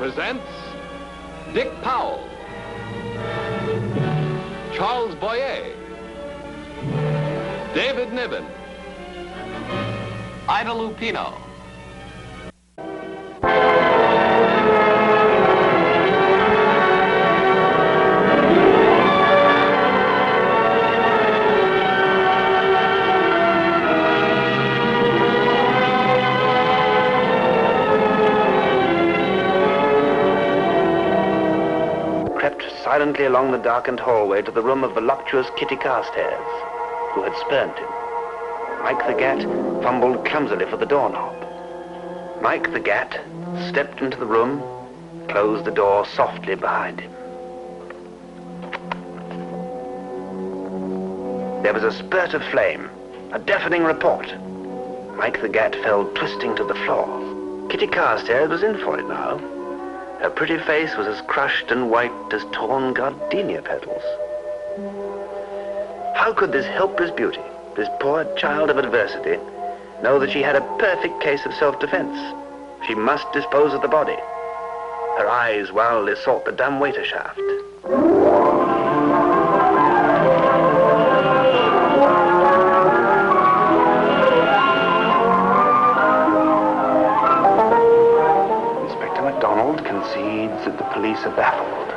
presents Dick Powell, Charles Boyer, David Niven, Ida Lupino. Silently along the darkened hallway to the room of voluptuous Kitty Carstairs, who had spurned him. Mike the Gat fumbled clumsily for the doorknob. Mike the Gat stepped into the room, closed the door softly behind him. There was a spurt of flame, a deafening report. Mike the Gat fell twisting to the floor. Kitty Carstairs was in for it now. Her pretty face was as crushed and white as torn gardenia petals. How could this helpless beauty, this poor child of adversity, know that she had a perfect case of self-defense? She must dispose of the body. Her eyes wildly sought the dumbwaiter shaft. Concedes that the police are baffled.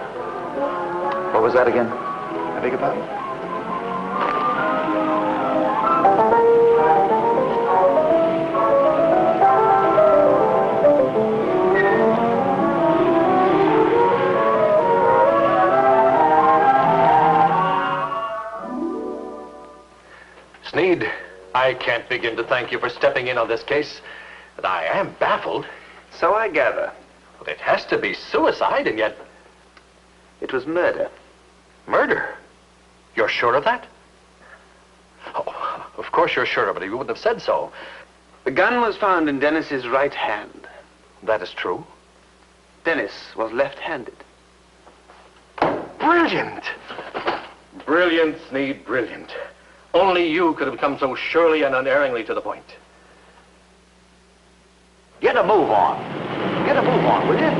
What was that again? I beg your pardon? Sneed, I can't begin to thank you for stepping in on this case, but I am baffled. So I gather. Well, it has to be suicide, and yet... It was murder. Murder? You're sure of that? Oh, of course you're sure of it. You wouldn't have said so. The gun was found in Dennis's right hand. That is true. Dennis was left-handed. Brilliant! Brilliant, Sneed, brilliant. Only you could have come so surely and unerringly to the point. Get a move on. Get a move on, will you?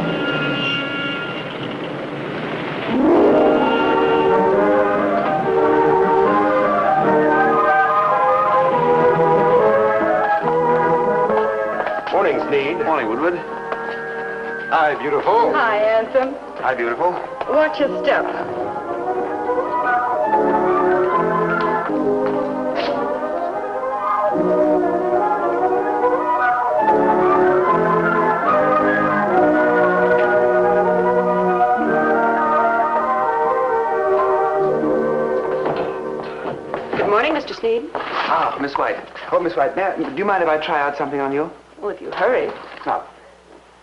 Morning, Sneed. Morning, Woodward. Hi, beautiful. Hi, Anthony. Hi, beautiful. Watch your step. Mr. Sneed? Ah, Miss White. Oh, Miss White, do you mind if I try out something on you? Well, if you hurry. Now,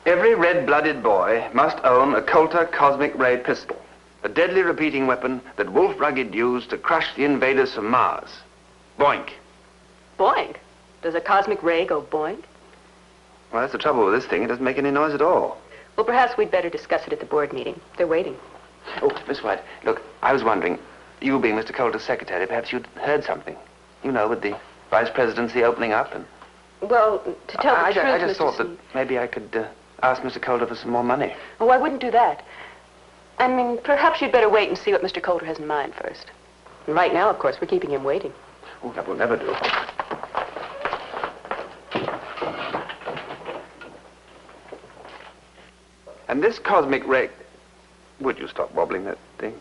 every red-blooded boy must own a Coulter Cosmic Ray pistol, a deadly repeating weapon that Wolf Rugged used to crush the invaders from Mars. Boink. Boink? Does a cosmic ray go boink? Well, that's the trouble with this thing. It doesn't make any noise at all. Well, perhaps we'd better discuss it at the board meeting. They're waiting. Oh, Miss White, look, I was wondering, you being Mr. Coulter's secretary, perhaps you'd heard something. You know, with the vice presidency opening up and... Well, to tell the truth, I just Mr. thought Sneed, that maybe I could ask Mr. Coulter for some more money. Oh, I wouldn't do that. I mean, perhaps you'd better wait and see what Mr. Coulter has in mind first. And right now, of course, we're keeping him waiting. Oh, that will never do. And this cosmic ray... Would you stop wobbling that thing?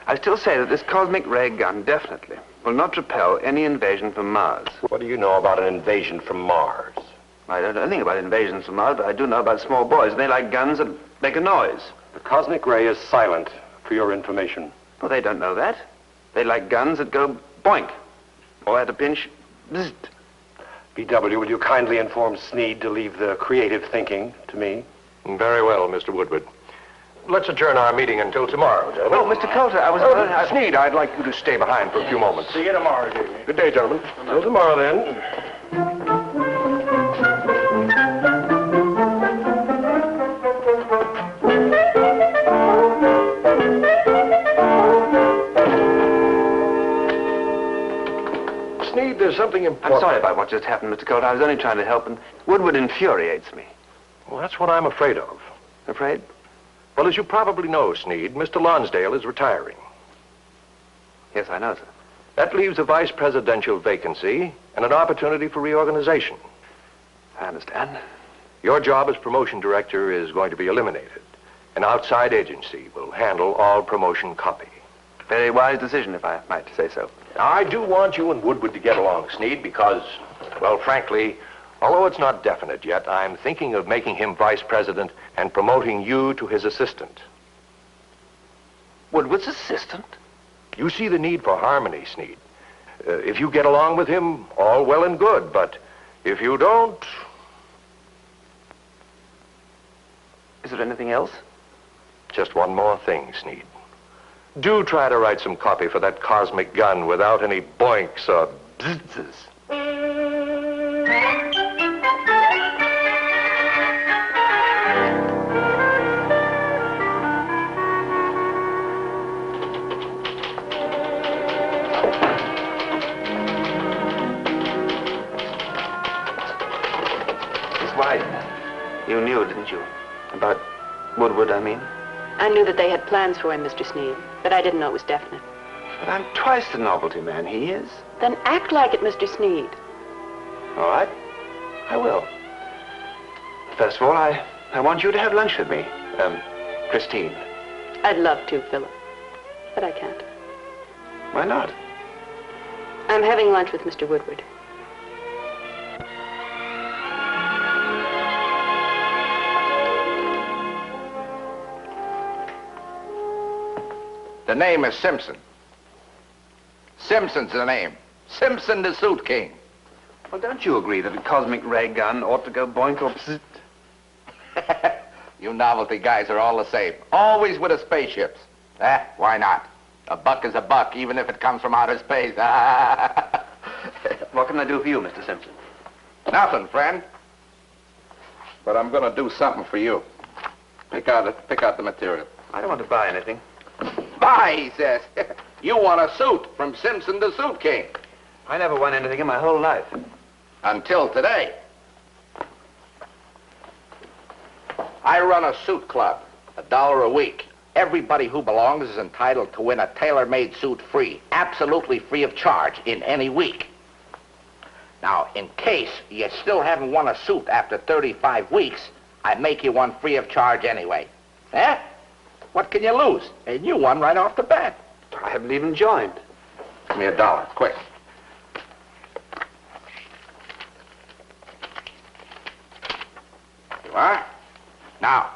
I still say that this cosmic ray gun definitely will not repel any invasion from Mars. What do you know about an invasion from Mars? I don't know anything about invasions from Mars, but I do know about small boys. They like guns that make a noise. The cosmic ray is silent, for your information. Well, they don't know that. They like guns that go boink, or at a pinch, bzzzt. BW, will you kindly inform Sneed to leave the creative thinking to me? Very well, Mr. Woodward. Let's adjourn our meeting until tomorrow, gentlemen. Oh, Mr. Coulter, I was... Sneed, I'd like you to stay behind for a few moments. See you tomorrow, Davey. Good day, gentlemen. Till tomorrow, then. Sneed, there's something important. I'm sorry about what just happened, Mr. Coulter. I was only trying to help, and Woodward infuriates me. Well, that's what I'm afraid of. afraid? Well, as you probably know, Sneed, Mr. Lonsdale is retiring. Yes, I know, sir. That leaves a vice presidential vacancy and an opportunity for reorganization. I understand. Your job as promotion director is going to be eliminated. An outside agency will handle all promotion copy. Very wise decision, if I might say so. Now, I do want you and Woodward to get along, Sneed, because, well, frankly, although it's not definite yet, I'm thinking of making him vice president and promoting you to his assistant. Woodward's assistant? You see the need for harmony, Sneed. If you get along with him, all well and good, but if you don't... Is there anything else? Just one more thing, Sneed. Do try to write some copy for that cosmic gun without any boinks or bzzz. Miss White, you knew, didn't you? About Woodward, I mean. I knew that they had plans for him, Mr. Sneed, but I didn't know it was definite. But I'm twice the novelty man he is. Then act like it, Mr. Sneed. All right, I will. First of all, I want you to have lunch with me, Christine. I'd love to, Philip, but I can't. Why not? I'm having lunch with Mr. Woodward. The name is Simpson. Simpson's the name. Simpson the Suit King. Well, don't you agree that a cosmic ray gun ought to go boink or bzzzt? You novelty guys are all the same. Always with the spaceships. Why not? A buck is a buck, even if it comes from outer space. What can I do for you, Mr. Simpson? Nothing, friend. But I'm gonna do something for you. Pick out the material. I don't want to buy anything. Buy, he says. You want a suit from Simpson the Suit King. I never won anything in my whole life. Until today. I run a suit club, $1 a week. Everybody who belongs is entitled to win a tailor-made suit free, absolutely free of charge in any week. Now, in case you still haven't won a suit after 35 weeks, I make you one free of charge anyway. Eh? What can you lose? And you won right off the bat. I haven't even joined. Give me $1, quick. You are? Now,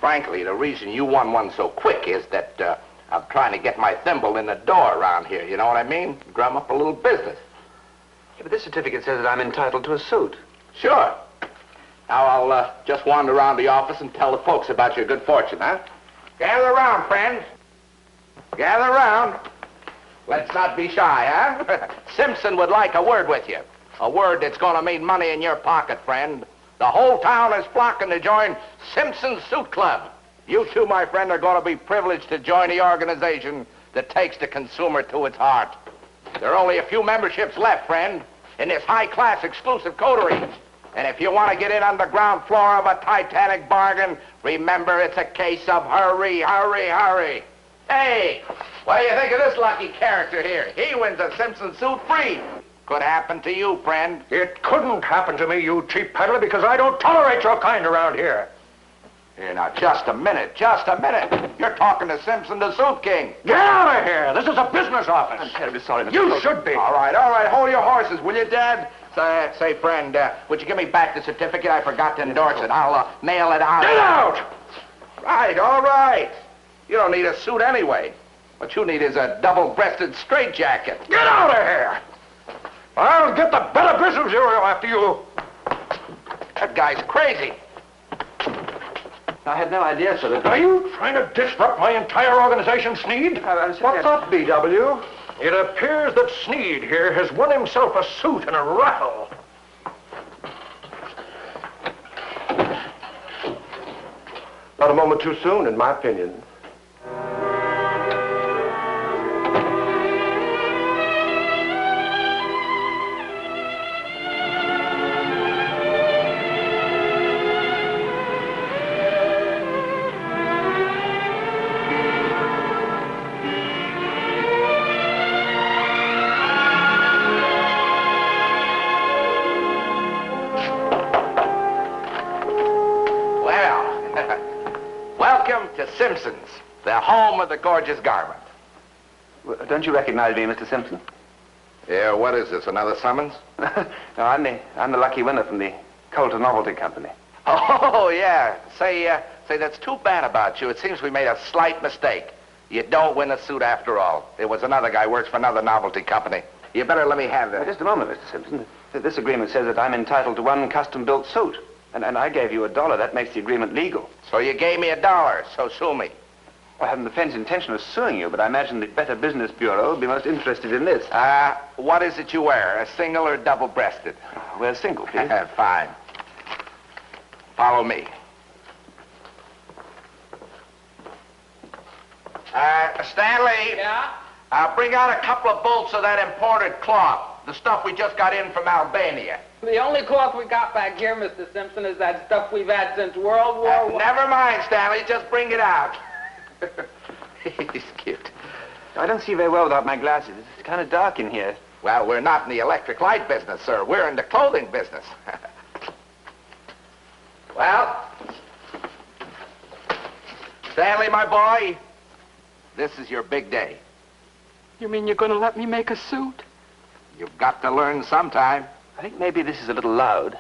frankly, the reason you won one so quick is that I'm trying to get my thimble in the door around here. You know what I mean? Drum up a little business. Yeah, but this certificate says that I'm entitled to a suit. Sure. Now, I'll just wander around the office and tell the folks about your good fortune, huh? Gather around, friends. Gather around. Let's not be shy, huh? Simpson would like a word with you. A word that's going to mean money in your pocket, friend. The whole town is flocking to join Simpson's Suit Club. You two, my friend, are going to be privileged to join the organization that takes the consumer to its heart. There are only a few memberships left, friend, in this high-class exclusive coterie. And if you want to get in on the ground floor of a Titanic bargain, remember it's a case of hurry, hurry, hurry. Hey, what do you think of this lucky character here? He wins a Simpson suit free. Could happen to you, friend. It couldn't happen to me, you cheap peddler, because I don't tolerate your kind around here. Here, now, just a minute, just a minute. You're talking to Simpson the Suit King. Get out of here! This is a business office. I'm terribly sorry, Mr. You Coach. should be. All right, hold your horses, will you, Dad? Say, friend, would you give me back the certificate? I forgot to endorse it. I'll mail it out. Get out! Right, all right. You don't need a suit anyway. What you need is a double-breasted straitjacket. Get out of here! I'll get the better business bureau after you. That guy's crazy. I had no idea, sir, that... Are you trying to disrupt my entire organization, Sneed? What's up, BW? It appears that Sneed here has won himself a suit and a raffle. Not a moment too soon, in my opinion. Well, welcome to Simpson's, the home of the gorgeous garment. Well, don't you recognize me, Mr. Simpson? Yeah, what is this, another summons? No, I'm the lucky winner from the Colton Novelty Company. Oh, yeah. Say, that's too bad about you. It seems we made a slight mistake. You don't win a suit after all. It was another guy who works for another novelty company. You better let me have that. Just a moment, Mr. Simpson. This agreement says that I'm entitled to one custom-built suit. And I gave you $1. That makes the agreement legal. So you gave me $1, so sue me. I haven't the faintest intention of suing you, but I imagine the Better Business Bureau will be most interested in this. What is it you wear, a single or double-breasted? Wear single, please. Fine. Follow me. Stanley. Yeah? Bring out a couple of bolts of that imported cloth, the stuff we just got in from Albania. The only cloth we got back here, Mr. Simpson, is that stuff we've had since World War I. Never mind, Stanley. Just bring it out. He's cute. I don't see very well without my glasses. It's kind of dark in here. Well, we're not in the electric light business, sir. We're in the clothing business. Well, Stanley, my boy, this is your big day. You mean you're going to let me make a suit? You've got to learn sometime. I think maybe this is a little loud.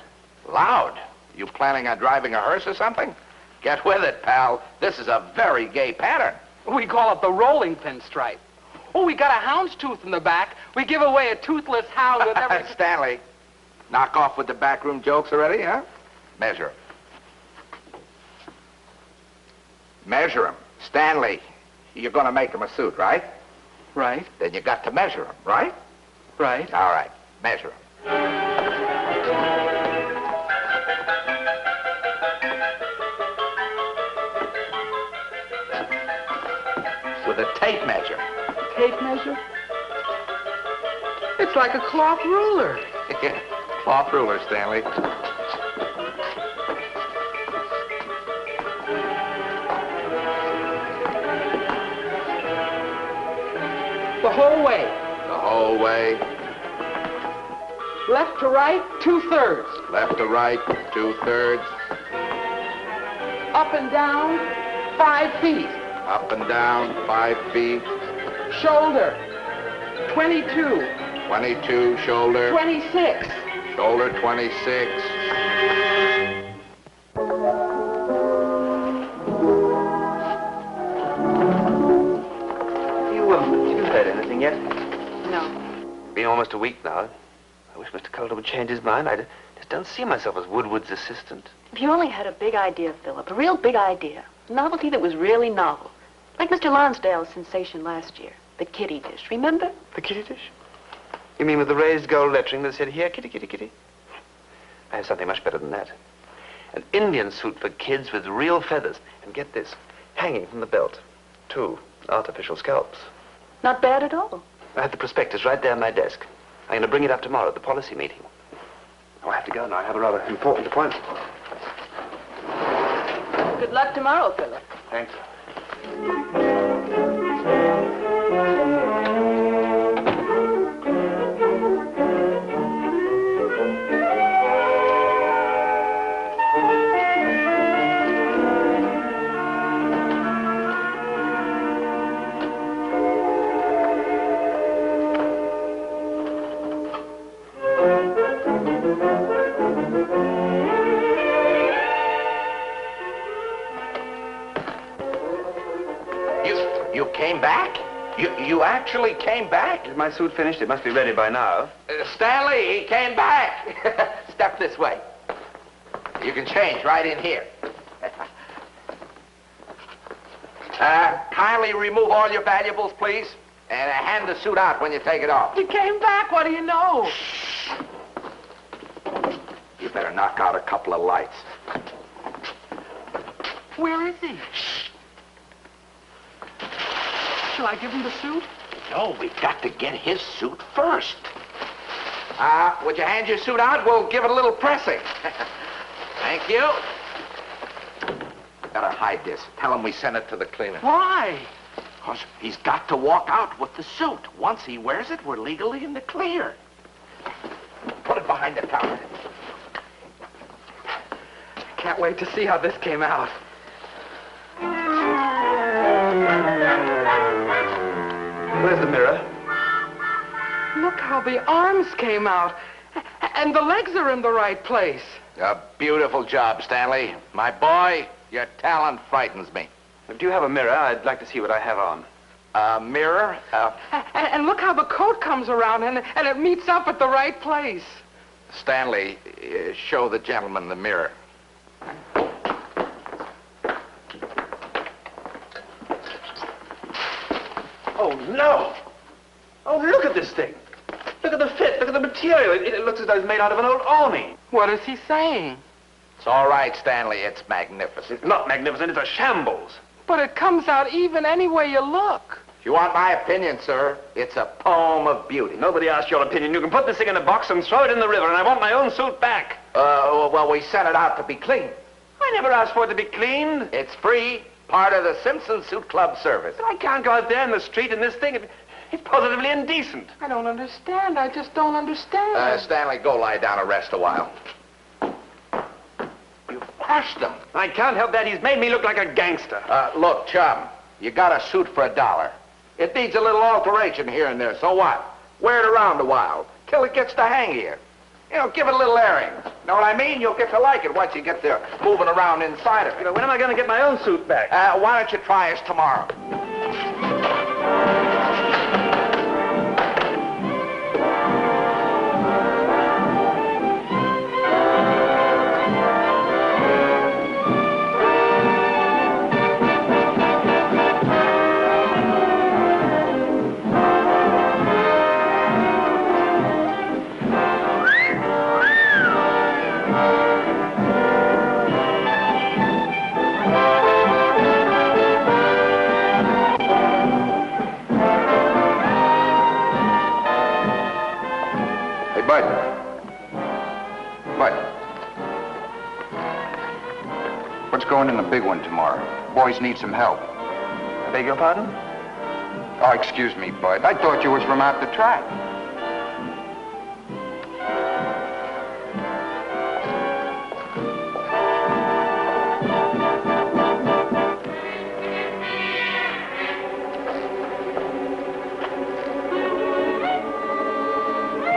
Loud? You planning on driving a hearse or something? Get with it, pal. This is a very gay pattern. We call it the rolling pin stripe. Oh, we got a hound's tooth in the back. We give away a toothless hound with every... Stanley, knock off with the backroom jokes already, huh? Measure 'em. Measure 'em. Stanley, you're going to make him a suit, right? Right, Then you got to measure him, right? right. All right, measure him. With a tape measure. Tape measure? It's like a cloth ruler. Cloth ruler, Stanley. The whole way. The whole way. Left to right, 2/3. Left to right, 2/3. Up and down, 5 feet. Up and down, 5 feet. Shoulder, 22. 22, shoulder. 26. Shoulder, 26. Have you heard anything yet? No. Been almost a week now. I wish Mr. Colton would change his mind. I just don't see myself as Woodward's assistant. If you only had a big idea, Philip, a real big idea. A novelty that was really novel. Like Mr. Lonsdale's sensation last year. The kitty dish, remember? The kitty dish? You mean with the raised gold lettering that said, "Here, kitty, kitty, kitty"? I have something much better than that. An Indian suit for kids with real feathers. And get this, hanging from the belt. 2 artificial scalps. Not bad at all. I have the prospectus right there on my desk. I'm going to bring it up tomorrow at the policy meeting. Oh, I have to go now. I have a rather important appointment. Good luck tomorrow, Philip. Thanks. You came back? You actually came back? Is my suit finished? It must be ready by now. Stanley, he came back. Step this way. You can change right in here. Kindly remove all your valuables, please, and hand the suit out when you take it off. He came back, what do you know? You better knock out a couple of lights. Where is he? Shall I give him the suit? No, we've got to get his suit first. Would you hand your suit out? We'll give it a little pressing. Thank you. Better hide this. Tell him we sent it to the cleaner. Why? Because he's got to walk out with the suit. Once he wears it, we're legally in the clear. Put it behind the counter. can't wait to see how this came out. Where's the mirror? Look how the arms came out. And the legs are in the right place. A beautiful job, Stanley. My boy, your talent frightens me. Do you have a mirror? I'd like to see what I have on. A mirror? And look how the coat comes around and it meets up at the right place. Stanley, show the gentleman the mirror. Oh, no! Oh, look at this thing. Look at the fit. Look at the material. It looks as though it's made out of an old army. What is he saying? It's all right, Stanley. It's magnificent. It's not magnificent. It's a shambles. But it comes out even any way you look. If you want my opinion, sir, it's a poem of beauty. Nobody asked your opinion. You can put this thing in a box and throw it in the river, and I want my own suit back. Well, we sent it out to be cleaned. I never asked for it to be cleaned. It's free, part of the Simpson Suit Club service. I can't go out there in the street in this thing. It's positively indecent. I don't understand. I just don't understand. Stanley, go lie down and rest a while. You've washed them. I can't help that. He's made me look like a gangster. Look, chum, you got a suit for $1. It needs a little alteration here and there, so what? Wear it around a while, till it gets the hang of you. You know, give it a little airing. Know what I mean? You'll get to like it once you get there moving around inside of it. You know, when am I going to get my own suit back? Why don't you try us tomorrow? Going in the big one tomorrow. Boys need some help. I beg your pardon? Oh, excuse me, Bud. I thought you was from out the track.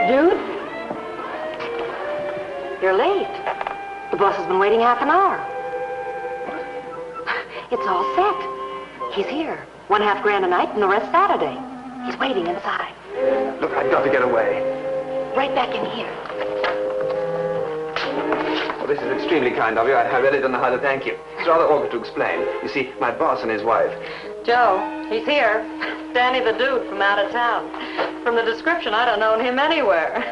Dude? You're late. The boss has been waiting half an hour. It's all set. He's here. $1.5 grand a night and the rest Saturday. He's waiting inside. Look, I've got to get away. Right back in here. Well, this is extremely kind of you. I really don't know how to thank you. It's rather awkward to explain. You see, my boss and his wife. Joe, he's here. Danny the dude from out of town. From the description, I don't know him anywhere.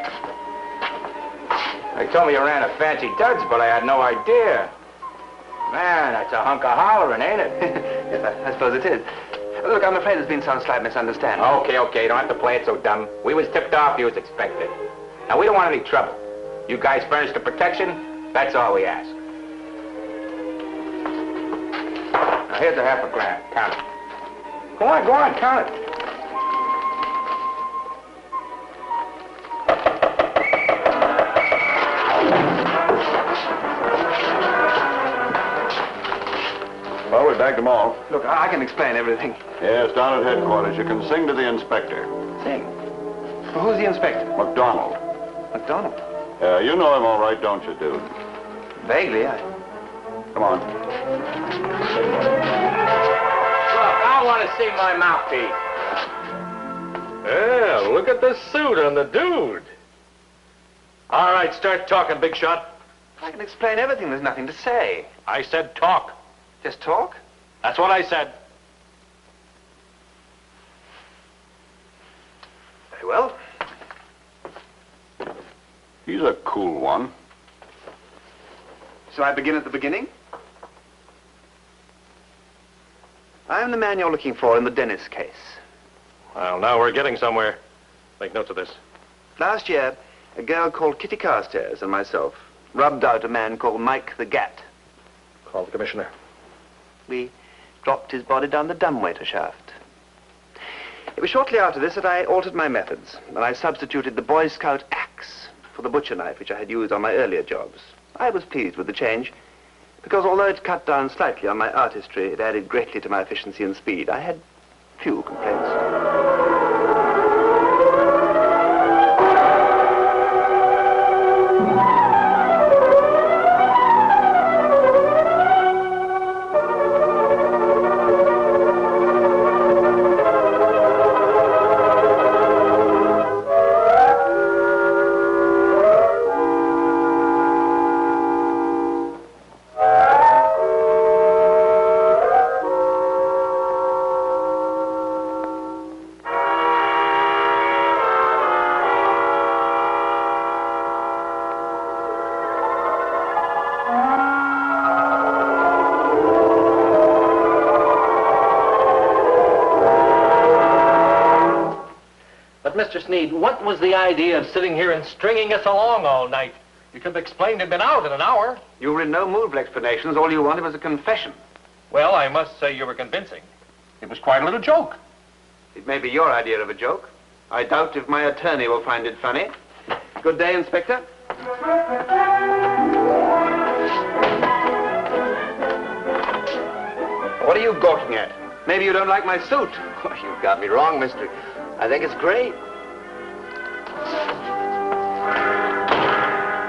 They told me you ran a fancy duds, but I had no idea. Man, that's a hunk of hollering, ain't it? Yes, I suppose it is. Look, I'm afraid there's been some slight misunderstanding. Okay, don't have to play it so dumb. We was tipped off you was expected. Now, we don't want any trouble. You guys furnish the protection, that's all we ask. Now, here's $0.5 grand. Count it. Go on, count it. Well, we bagged them all. Look, I can explain everything. Yes, down at headquarters. You can sing to the inspector. Sing? Well, who's the inspector? McDonald. McDonald? You know him all right, don't you, dude? Vaguely, Come on. Look, I want to see my mouthpiece. Yeah, look at the suit on the dude. All right, start talking, big shot. I can explain everything. There's nothing to say. I said talk. Just talk? That's what I said. Very well. He's a cool one. Shall I begin at the beginning? I'm the man you're looking for in the Dennis case. Well, now we're getting somewhere. Make notes of this. Last year, a girl called Kitty Carstairs and myself rubbed out a man called Mike the Gat. Call the commissioner. We dropped his body down the dumbwaiter shaft. It was shortly after this that I altered my methods, and I substituted the Boy Scout axe for the butcher knife which I had used on my earlier jobs. I was pleased with the change, Because although it cut down slightly on my artistry, it added greatly to my efficiency and speed. I had few complaints. Mr. Sneed, what was the idea of sitting here and stringing us along all night? You could have explained and been out in an hour. You were in no mood for explanations. All you wanted was a confession. Well, I must say you were convincing. It was quite a little joke. It may be your idea of a joke. I doubt if my attorney will find it funny. Good day, Inspector. What are you gawking at? Maybe you don't like my suit. Oh, you've got me wrong, mister. I think it's great.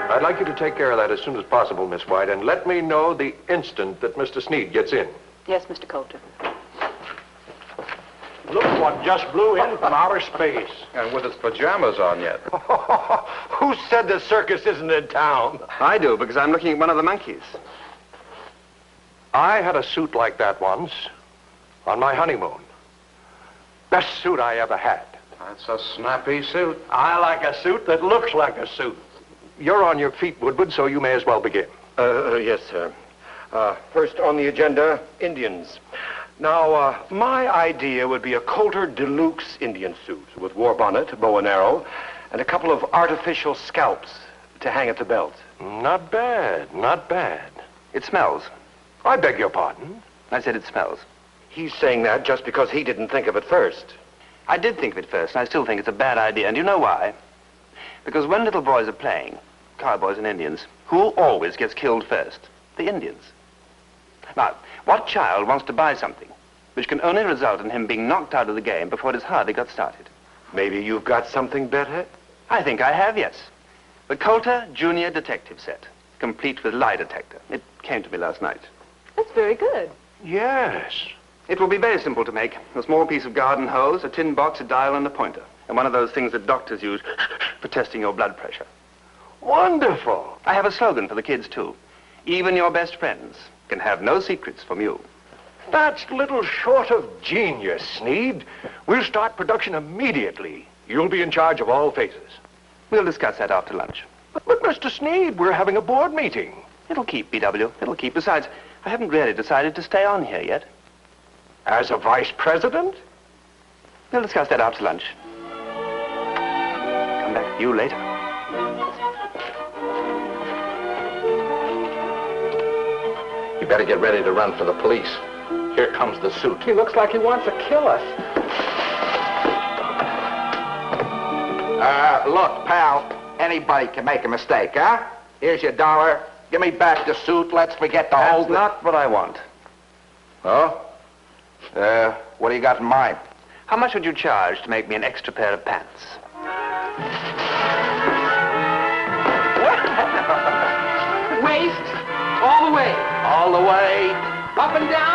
I'd like you to take care of that as soon as possible, Miss White, and let me know the instant that Mr. Sneed gets in. Yes, Mr. Coulter. Look what just blew in from outer space. And with his pajamas on yet. Who said the circus isn't in town? I do, because I'm looking at one of the monkeys. I had a suit like that once on my honeymoon. Best suit I ever had. That's a snappy suit. I like a suit that looks like a suit. You're on your feet, Woodward, so you may as well begin. Yes, sir. First on the agenda, Indians. Now, my idea would be a Coulter Deluxe Indian suit with war bonnet, bow and arrow, and a couple of artificial scalps to hang at the belt. Not bad, not bad. It smells. I beg your pardon. I said it smells. He's saying that just because he didn't think of it first. I did think of it first, and I still think it's a bad idea. And you know why? Because when little boys are playing, cowboys and Indians, who always gets killed first? The Indians. Now, what child wants to buy something which can only result in him being knocked out of the game before it has hardly got started? Maybe you've got something better? I think I have, yes. The Coulter Junior Detective Set, complete with lie detector. It came to me last night. That's very good. Yes. It will be very simple to make. A small piece of garden hose, a tin box, a dial, and a pointer. And one of those things that doctors use for testing your blood pressure. Wonderful. I have a slogan for the kids, too. Even your best friends can have no secrets from you. That's little short of genius, Sneed. We'll start production immediately. You'll be in charge of all phases. We'll discuss that after lunch. But Mr. Sneed, we're having a board meeting. It'll keep, BW. It'll keep. Besides, I haven't really decided to stay on here yet. As a vice president? We'll discuss that after lunch. Come back to you later. You better get ready to run for the police. Here comes the suit. He looks like he wants to kill us. Look, pal, anybody can make a mistake, huh? Here's your $1. Give me back the suit. Let's forget the whole That's not what I want. Oh? What do you got in mind? How much would you charge to make me an extra pair of pants? Waist, all the way. All the way. Up and down.